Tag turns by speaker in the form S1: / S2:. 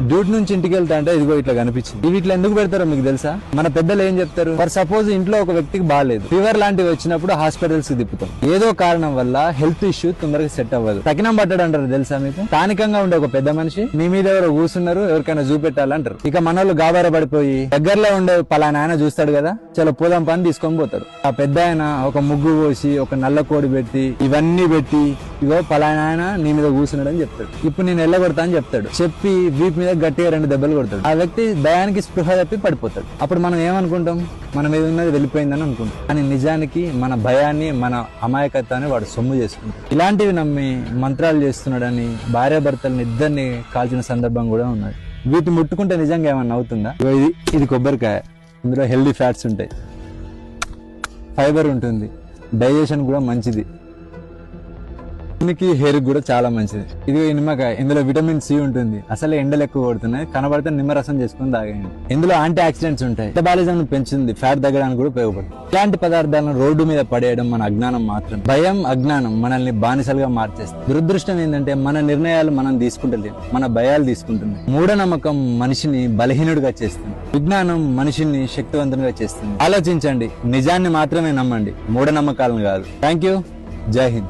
S1: Duty నుంచి ఇంటికి వెళ్తా అంటే ఇదిగో ఇట్లా కనిపించింది. ఇవి ఇట్లా ఎందుకు పెడతారో మీకు తెలుసా? మన పెద్దలు ఏం చెప్తారు, ఫర్ సపోజ్ ఇంట్లో ఒక వ్యక్తికి బాగాలేదు, ఫీవర్ లాంటివి వచ్చినప్పుడు హాస్పిటల్స్ కి తిప్పుతాం. ఏదో కారణం వల్ల హెల్త్ ఇష్యూ తొందరగా సెట్ అవ్వదు. తకినం పట్టడం అంటారు తెలుసా మీకు? స్థానికంగా ఉండే ఒక పెద్ద మనిషి మీ మీద ఎవరో కూర్చున్నారు, ఎవరికైనా చూపెట్టాలంటారు. ఇక మనోళ్ళు గాబార పడిపోయి దగ్గరలో ఉండే పలానా ఆయన చూస్తాడు కదా, చలో పోదాం పని తీసుకొని పోతారు. ఆ పెద్ద ఆయన ఒక ముగ్గు పోసి ఒక నల్ల కోడి పెట్టి ఇవన్నీ పెట్టి ఇగో పలానా ఆయన నీ మీద కూర్చున్నాడు అని చెప్తాడు. ఇప్పుడు నేను ఎల్లగొడతా అని చెప్తాడు. చెప్పి వీపు మీద గట్టిగా 2 దెబ్బలు కొడతాడు. ఆ వ్యక్తి భయానికి స్పృహ తప్పి పడిపోతాడు. అప్పుడు మనం ఏమనుకుంటాం, మన మీద ఉన్నది వెళ్ళిపోయిందని అనుకుంటాం. కానీ నిజానికి మన భయాన్ని, మన అమాయకత్వాన్ని వాడు సొమ్ము చేసుకుంటాడు. ఇలాంటివి నమ్మి మంత్రాలు చేస్తున్నాడని భార్యాభర్తలను ఇద్దరిని కాల్చిన సందర్భం కూడా ఉన్నది. వీటిని ముట్టుకుంటే నిజంగా ఏమన్నా అవుతుందా? ఇది కొబ్బరికాయ, ఇందులో హెల్దీ ఫ్యాట్స్ ఉంటాయి, ఫైబర్ ఉంటుంది, డైజెషన్ కూడా మంచిది, హెయిర్ కూడా చాలా మంచిది. ఇది నిమ్మకాయ, ఇందులో విటమిన్ సి ఉంటుంది. అసలే ఎండలు ఎక్కువ కొడుతున్నాయి, కనబడితే నిమ్మరసం చేసుకుని తాగండి. ఇందులో యాంటీ ఆక్సిడెంట్స్ ఉంటాయి, మెటబాలిజం పెంచుతుంది, ఫ్యాట్ తగ్గడానికి కూడా ఉపయోగపడుతుంది. ఇలాంటి పదార్థాలను రోడ్డు మీద పడేయడం మన అజ్ఞానం మాత్రం. భయం, అజ్ఞానం మనల్ని బానిసలుగా మార్చేస్తుంది. దురదృష్టం ఏంటంటే మన నిర్ణయాలు మనం తీసుకుంటలేము, మన భయాలు తీసుకుంటున్నాయి. మూఢనమ్మకం మనిషిని బలహీనుడిగా చేస్తుంది, విజ్ఞానం మనిషిని శక్తివంతునిగా చేస్తుంది. ఆలోచించండి, నిజాన్ని మాత్రమే నమ్మండి, మూఢనమ్మకాలను కాదు. Thank you. జై హింద్.